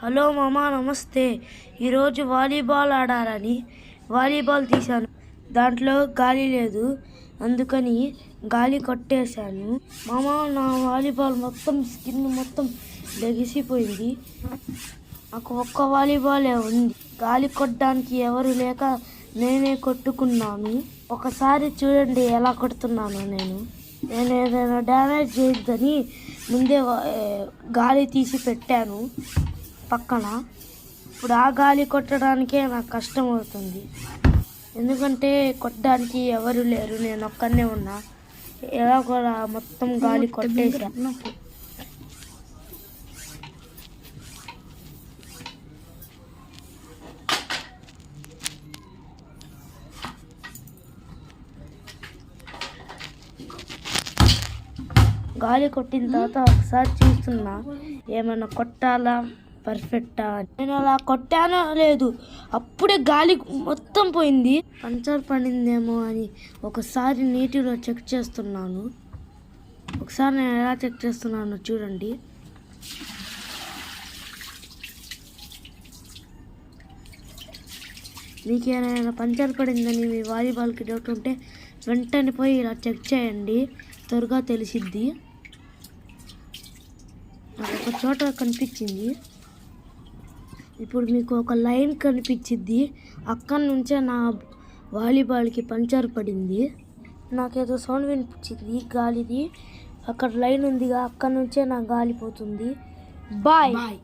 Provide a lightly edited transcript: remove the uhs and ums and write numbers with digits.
Hello మామ, నమస్తే. ఈరోజు వాలీబాల్ ఆడాలని వాలీబాల్ తీశాను. దాంట్లో గాలి లేదు, అందుకని గాలి కొట్టేశాను. మామ, నా వాలీబాల్ మొత్తం స్కిన్ మొత్తం లెగిసిపోయింది. నాకు ఒక్క వాలీబాలే ఉంది. గాలి కొట్టడానికి ఎవరు లేక నేనే కొట్టుకున్నాను. ఒకసారి చూడండి ఎలా కొడుతున్నాను. నేను ఏదైనా డ్యామేజ్ చేయొద్దని ముందే గాలి తీసి పెట్టాను పక్కన. ఇప్పుడు ఆ గాలి కొట్టడానికే నాకు కష్టం అవుతుంది, ఎందుకంటే కొట్టడానికి ఎవరు లేరు, నేను ఒక్కనే ఉన్నా. ఎలా కూడా మొత్తం గాలి కొట్టేసాను. గాలి కొట్టిన తర్వాత ఒకసారి చూస్తున్నా ఏమైనా కొట్టాలా పర్ఫెక్టా. నేను అలా కొట్టానో లేదు, అప్పుడే గాలి మొత్తం పోయింది. పంచర్ పడిందేమో అని ఒకసారి నీటిలో చెక్ చేస్తున్నాను. ఒకసారి నేను ఎలా చెక్ చేస్తున్నానో చూడండి. మీకు ఏమైనా పంచర్ పడిందని మీ వాలీబాల్కి డౌట్ ఉంటే వెంటనే పోయి ఇలా చెక్ చేయండి, త్వరగా తెలిసిద్ది. నాకు ఒక చోట కనిపించింది. ఇప్పుడు మీకు ఒక లైన్ కనిపించింది, అక్కడి నుంచే నా వాలీబాల్కి పంచర్ పడింది. నాకేదో సౌండ్ వినిపించింది గాలిది. అక్కడ లైన్ ఉందిగా, అక్కడి నుంచే నా గాలి పోతుంది. బాయ్.